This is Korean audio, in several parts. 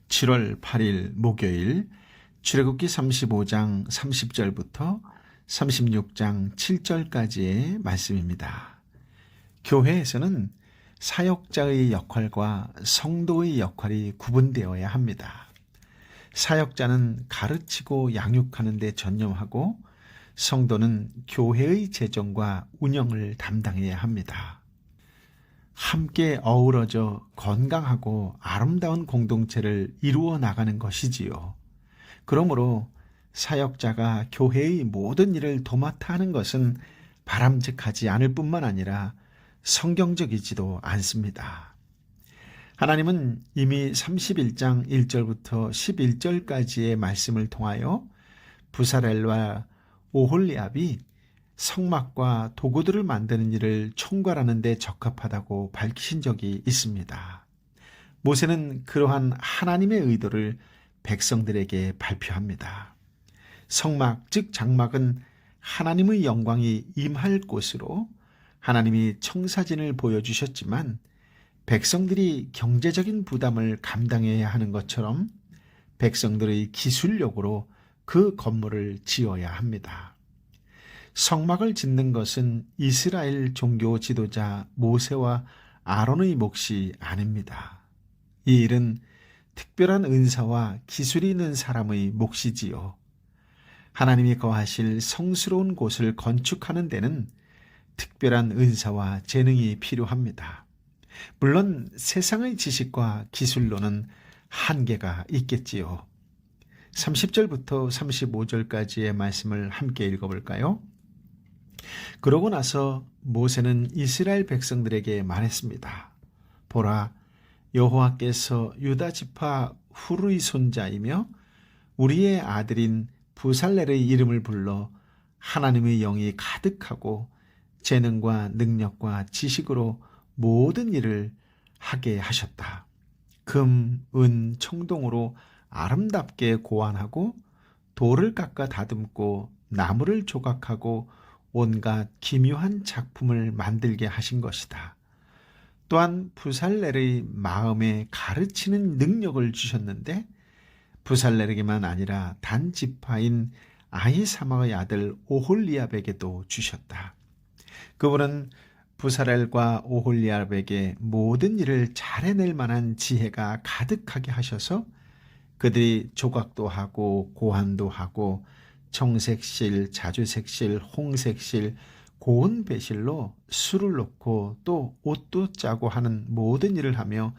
7월 8일 목요일 출애굽기 35장 30절부터 36장 7절까지의 말씀입니다. 교회에서는 사역자의 역할과 성도의 역할이 구분되어야 합니다. 사역자는 가르치고 양육하는 데 전념하고 성도는 교회의 재정과 운영을 담당해야 합니다. 함께 어우러져 건강하고 아름다운 공동체를 이루어 나가는 것이지요. 그러므로 사역자가 교회의 모든 일을 도맡아 하는 것은 바람직하지 않을 뿐만 아니라 성경적이지도 않습니다. 하나님은 이미 31장 1절부터 11절까지의 말씀을 통하여 부살렐과 오홀리압이 성막과 도구들을 만드는 일을 총괄하는 데 적합하다고 밝히신 적이 있습니다. 모세는 그러한 하나님의 의도를 백성들에게 발표합니다. 성막, 즉 장막은 하나님의 영광이 임할 곳으로 하나님이 청사진을 보여주셨지만 백성들이 경제적인 부담을 감당해야 하는 것처럼 백성들의 기술력으로 그 건물을 지어야 합니다. 성막을 짓는 것은 이스라엘 종교 지도자 모세와 아론의 몫이 아닙니다. 이 일은 특별한 은사와 기술이 있는 사람의 몫이지요. 하나님이 거하실 성스러운 곳을 건축하는 데는 특별한 은사와 재능이 필요합니다. 물론 세상의 지식과 기술로는 한계가 있겠지요. 30절부터 35절까지의 말씀을 함께 읽어볼까요? 그러고 나서 모세는 이스라엘 백성들에게 말했습니다. 보라, 여호와께서 유다 지파 훌의 손자이며 우리의 아들인 부살렐의 이름을 불러 하나님의 영이 가득하고 재능과 능력과 지식으로 모든 일을 하게 하셨다. 금, 은, 청동으로 아름답게 고안하고 돌을 깎아 다듬고 나무를 조각하고 온갖 기묘한 작품을 만들게 하신 것이다. 또한 부살렐의 마음에 가르치는 능력을 주셨는데 부살렐에게만 아니라 단 지파인 아히사막의 아들 오홀리압에게도 주셨다. 그분은 부살렐과 오홀리압에게 모든 일을 잘해낼 만한 지혜가 가득하게 하셔서 그들이 조각도 하고 고안도 하고 청색실, 자주색실, 홍색실, 고운 배실로 술을 놓고 또 옷도 짜고 하는 모든 일을 하며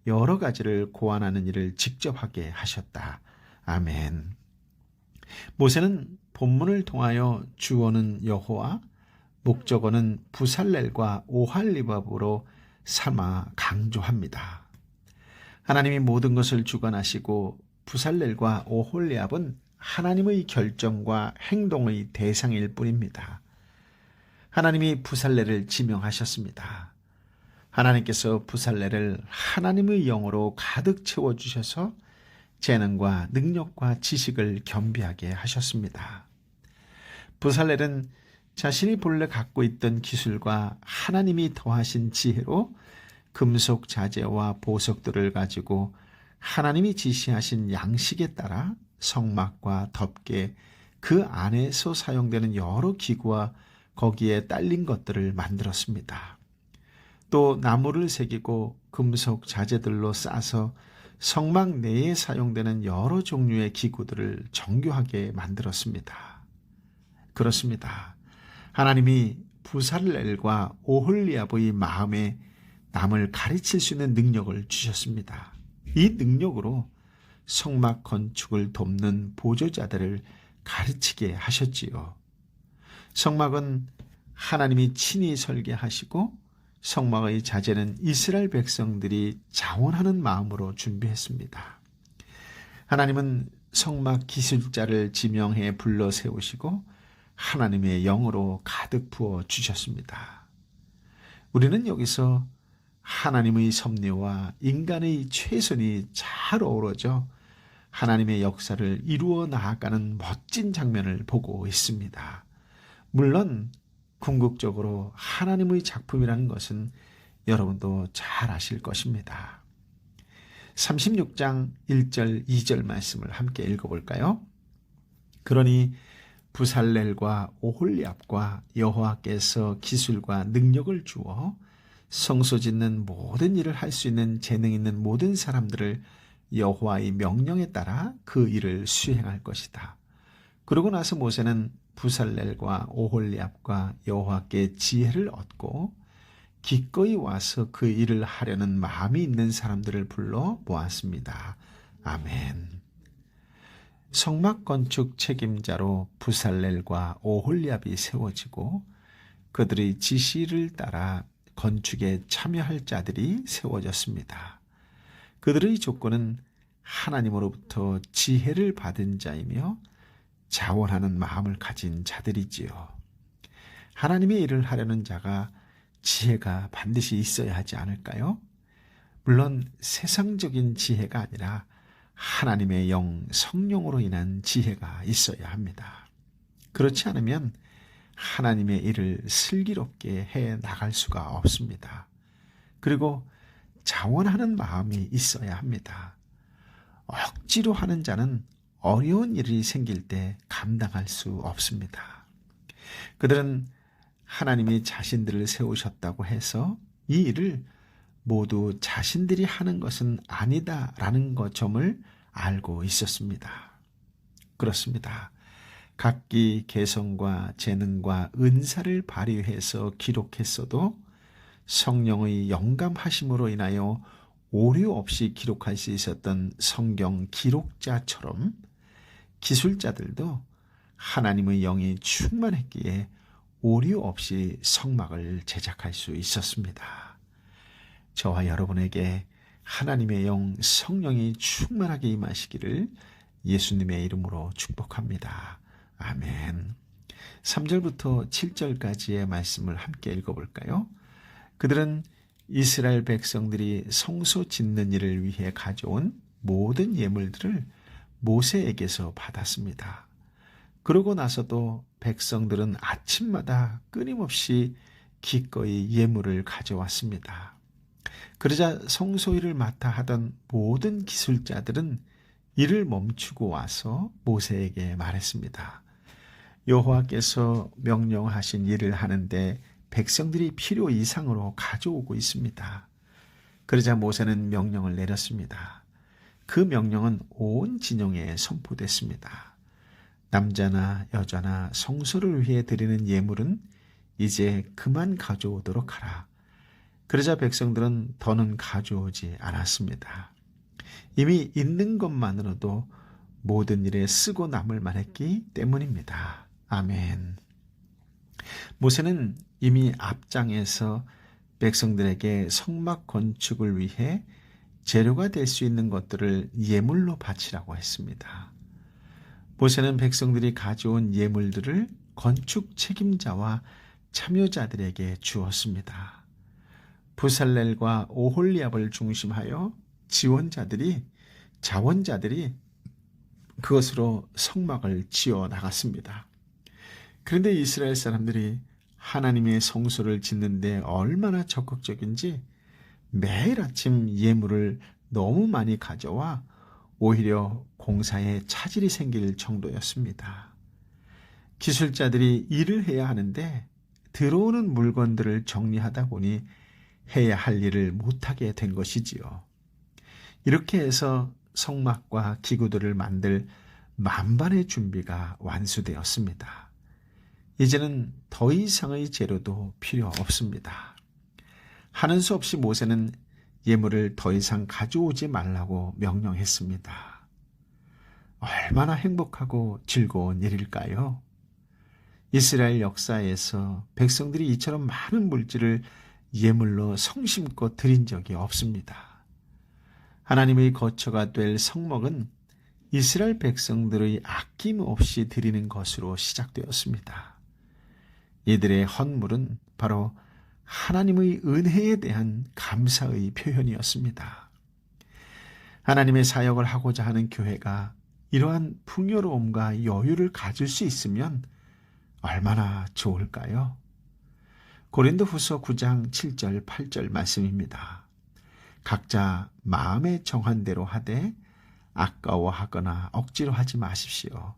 여러 가지를 고안하는 일을 직접 하게 하셨다. 아멘. 모세는 본문을 통하여 주어는 여호와, 목적어는 부살렐과 오홀리압으로 삼아 강조합니다. 하나님이 모든 것을 주관하시고 부살렐과 오홀리압은 하나님의 결정과 행동의 대상일 뿐입니다. 하나님이 부살렐을 지명하셨습니다. 하나님께서 부살렐을 하나님의 영으로 가득 채워주셔서 재능과 능력과 지식을 겸비하게 하셨습니다. 부살렐은 자신이 본래 갖고 있던 기술과 하나님이 더하신 지혜로 금속 자재와 보석들을 가지고 하나님이 지시하신 양식에 따라 성막과 덮개, 그 안에서 사용되는 여러 기구와 거기에 딸린 것들을 만들었습니다. 또 나무를 새기고 금속 자재들로 싸서 성막 내에 사용되는 여러 종류의 기구들을 정교하게 만들었습니다. 그렇습니다. 하나님이 부살렐과 오홀리압의 마음에 남을 가르칠 수 있는 능력을 주셨습니다. 이 능력으로 성막 건축을 돕는 보조자들을 가르치게 하셨지요. 성막은 하나님이 친히 설계하시고 성막의 자재는 이스라엘 백성들이 자원하는 마음으로 준비했습니다. 하나님은 성막 기술자를 지명해 불러 세우시고 하나님의 영으로 가득 부어 주셨습니다. 우리는 여기서 하나님의 섭리와 인간의 최선이 잘 어우러져 하나님의 역사를 이루어 나아가는 멋진 장면을 보고 있습니다. 물론 궁극적으로 하나님의 작품이라는 것은 여러분도 잘 아실 것입니다. 36장 1절 2절 말씀을 함께 읽어볼까요? 그러니 부살렐과 오홀리압과 여호와께서 기술과 능력을 주어 성소 짓는 모든 일을 할 수 있는 재능 있는 모든 사람들을 여호와의 명령에 따라 그 일을 수행할 것이다. 그러고 나서 모세는 부살렐과 오홀리압과 여호와께 지혜를 얻고 기꺼이 와서 그 일을 하려는 마음이 있는 사람들을 불러 모았습니다. 아멘. 성막 건축 책임자로 부살렐과 오홀리압이 세워지고 그들의 지시를 따라 건축에 참여할 자들이 세워졌습니다. 그들의 조건은 하나님으로부터 지혜를 받은 자이며 자원하는 마음을 가진 자들이지요. 하나님의 일을 하려는 자가 지혜가 반드시 있어야 하지 않을까요? 물론 세상적인 지혜가 아니라 하나님의 영, 성령으로 인한 지혜가 있어야 합니다. 그렇지 않으면 하나님의 일을 슬기롭게 해 나갈 수가 없습니다. 그리고 자원하는 마음이 있어야 합니다. 억지로 하는 자는 어려운 일이 생길 때 감당할 수 없습니다. 그들은 하나님이 자신들을 세우셨다고 해서 이 일을 모두 자신들이 하는 것은 아니다라는 점을 알고 있었습니다. 그렇습니다. 각기 개성과 재능과 은사를 발휘해서 기록했어도 성령의 영감하심으로 인하여 오류 없이 기록할 수 있었던 성경 기록자처럼 기술자들도 하나님의 영이 충만했기에 오류 없이 성막을 제작할 수 있었습니다. 저와 여러분에게 하나님의 영 성령이 충만하게 임하시기를 예수님의 이름으로 축복합니다. 아멘. 3절부터 7절까지의 말씀을 함께 읽어볼까요? 그들은 이스라엘 백성들이 성소 짓는 일을 위해 가져온 모든 예물들을 모세에게서 받았습니다. 그러고 나서도 백성들은 아침마다 끊임없이 기꺼이 예물을 가져왔습니다. 그러자 성소 일을 맡아 하던 모든 기술자들은 일을 멈추고 와서 모세에게 말했습니다. 여호와께서 명령하신 일을 하는데 백성들이 필요 이상으로 가져오고 있습니다. 그러자 모세는 명령을 내렸습니다. 그 명령은 온 진영에 선포됐습니다. 남자나 여자나 성소를 위해 드리는 예물은 이제 그만 가져오도록 하라. 그러자 백성들은 더는 가져오지 않았습니다. 이미 있는 것만으로도 모든 일에 쓰고 남을 만했기 때문입니다. 아멘. 모세는 이미 앞장에서 백성들에게 성막 건축을 위해 재료가 될 수 있는 것들을 예물로 바치라고 했습니다. 모세는 백성들이 가져온 예물들을 건축 책임자와 참여자들에게 주었습니다. 부살렐과 오홀리압을 중심하여 자원자들이 그것으로 성막을 지어 나갔습니다. 그런데 이스라엘 사람들이 하나님의 성소를 짓는데 얼마나 적극적인지 매일 아침 예물을 너무 많이 가져와 오히려 공사에 차질이 생길 정도였습니다. 기술자들이 일을 해야 하는데 들어오는 물건들을 정리하다 보니 해야 할 일을 못하게 된 것이지요. 이렇게 해서 성막과 기구들을 만들 만반의 준비가 완수되었습니다. 이제는 더 이상의 재료도 필요 없습니다. 하는 수 없이 모세는 예물을 더 이상 가져오지 말라고 명령했습니다. 얼마나 행복하고 즐거운 일일까요? 이스라엘 역사에서 백성들이 이처럼 많은 물질을 예물로 성심껏 드린 적이 없습니다. 하나님의 거처가 될 성막은 이스라엘 백성들의 아낌없이 드리는 것으로 시작되었습니다. 이들의 헌물은 바로 하나님의 은혜에 대한 감사의 표현이었습니다. 하나님의 사역을 하고자 하는 교회가 이러한 풍요로움과 여유를 가질 수 있으면 얼마나 좋을까요? 고린도후서 9장 7절 8절 말씀입니다. 각자 마음에 정한 대로 하되 아까워하거나 억지로 하지 마십시오.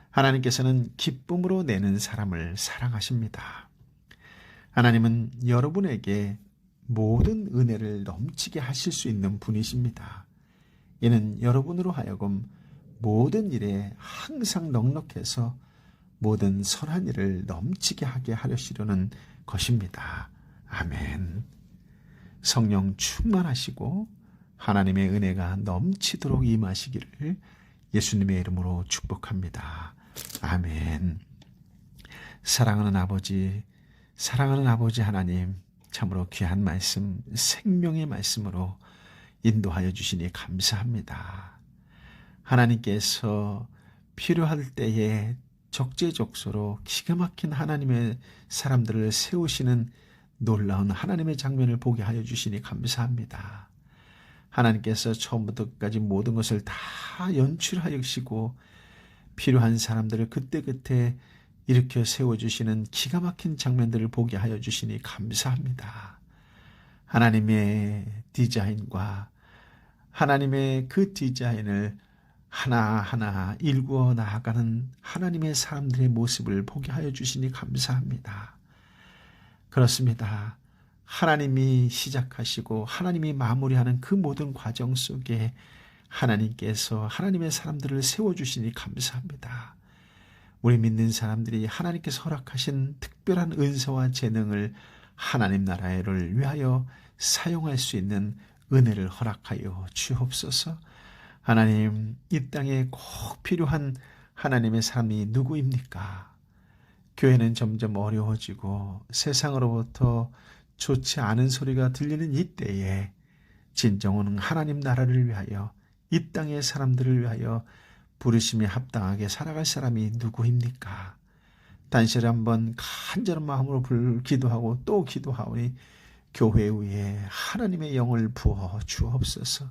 하나님께서는 기쁨으로 내는 사람을 사랑하십니다. 하나님은 여러분에게 모든 은혜를 넘치게 하실 수 있는 분이십니다. 이는 여러분으로 하여금 모든 일에 항상 넉넉해서 모든 선한 일을 넘치게 하게 하려시려는 것입니다. 아멘. 성령 충만하시고 하나님의 은혜가 넘치도록 임하시기를 예수님의 이름으로 축복합니다. 아멘. 사랑하는 아버지 하나님, 참으로 귀한 말씀, 생명의 말씀으로 인도하여 주시니 감사합니다. 하나님께서 필요할 때에 적재적소로 기가 막힌 하나님의 사람들을 세우시는 놀라운 하나님의 장면을 보게 하여 주시니 감사합니다. 하나님께서 처음부터 끝까지 모든 것을 다 연출하시고 필요한 사람들을 그때그때 일으켜 세워주시는 기가 막힌 장면들을 보게 하여 주시니 감사합니다. 하나님의 디자인과 하나님의 그 디자인을 하나하나 일구어 나아가는 하나님의 사람들의 모습을 보게 하여 주시니 감사합니다. 그렇습니다. 하나님이 시작하시고 하나님이 마무리하는 그 모든 과정 속에 하나님께서 하나님의 사람들을 세워주시니 감사합니다. 우리 믿는 사람들이 하나님께서 허락하신 특별한 은사와 재능을 하나님 나라를 위하여 사용할 수 있는 은혜를 허락하여 주옵소서. 하나님, 이 땅에 꼭 필요한 하나님의 사람이 누구입니까? 교회는 점점 어려워지고 세상으로부터 좋지 않은 소리가 들리는 이때에 진정한 하나님 나라를 위하여 이 땅의 사람들을 위하여 부르심에 합당하게 살아갈 사람이 누구입니까? 단시에 한번 간절한 마음으로 기도하고 또 기도하오니 교회 위에 하나님의 영을 부어 주옵소서.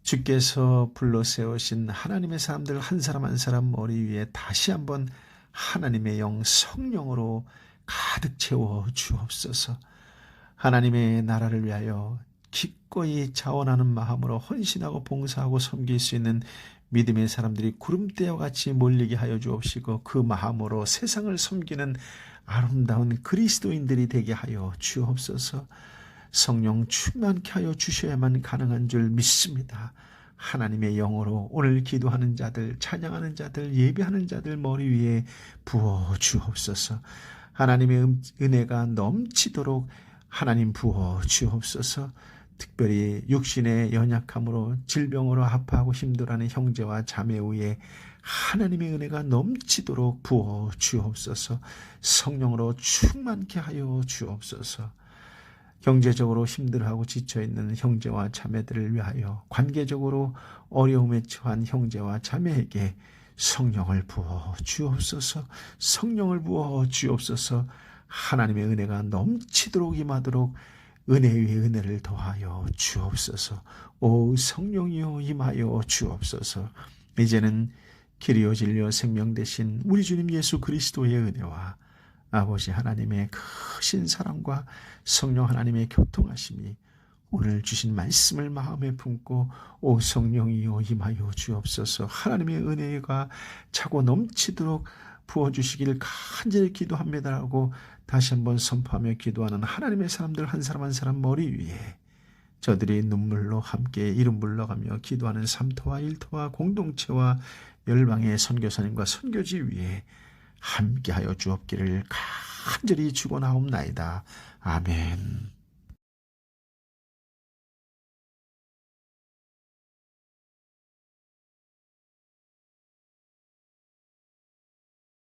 주께서 불러 세우신 하나님의 사람들 한 사람 한 사람 머리 위에 다시 한번 하나님의 영 성령으로 가득 채워 주옵소서. 하나님의 나라를 위하여 기꺼이 자원하는 마음으로 헌신하고 봉사하고 섬길 수 있는 믿음의 사람들이 구름대와 같이 몰리게 하여 주옵시고 그 마음으로 세상을 섬기는 아름다운 그리스도인들이 되게 하여 주옵소서. 성령 충만케 하여 주셔야만 가능한 줄 믿습니다. 하나님의 영으로 오늘 기도하는 자들, 찬양하는 자들, 예배하는 자들 머리 위에 부어 주옵소서. 하나님의 은혜가 넘치도록 하나님 부어 주옵소서. 특별히 육신의 연약함으로 질병으로 아파하고 힘들어하는 형제와 자매 위에 하나님의 은혜가 넘치도록 부어 주옵소서. 성령으로 충만케 하여 주옵소서. 경제적으로 힘들어하고 지쳐있는 형제와 자매들을 위하여 관계적으로 어려움에 처한 형제와 자매에게 성령을 부어 주옵소서. 성령을 부어 주옵소서. 하나님의 은혜가 넘치도록 임하도록 은혜 위에 은혜를 더하여 주옵소서. 오 성령이여 임하여 주옵소서. 이제는 길이요 진리요 생명 되신 우리 주님 예수 그리스도의 은혜와 아버지 하나님의 크신 사랑과 성령 하나님의 교통하심이 오늘 주신 말씀을 마음에 품고 오 성령이여 임하여 주옵소서. 하나님의 은혜가 차고 넘치도록 부어주시길 간절히 기도합니다라고 다시 한번 선포하며 기도하는 하나님의 사람들 한 사람 한 사람 머리 위에 저들이 눈물로 함께 이름 불러가며 기도하는 삼토와 일토와 공동체와 열방의 선교사님과 선교지 위에 함께하여 주옵기를 간절히 축원하옵나이다. 아멘.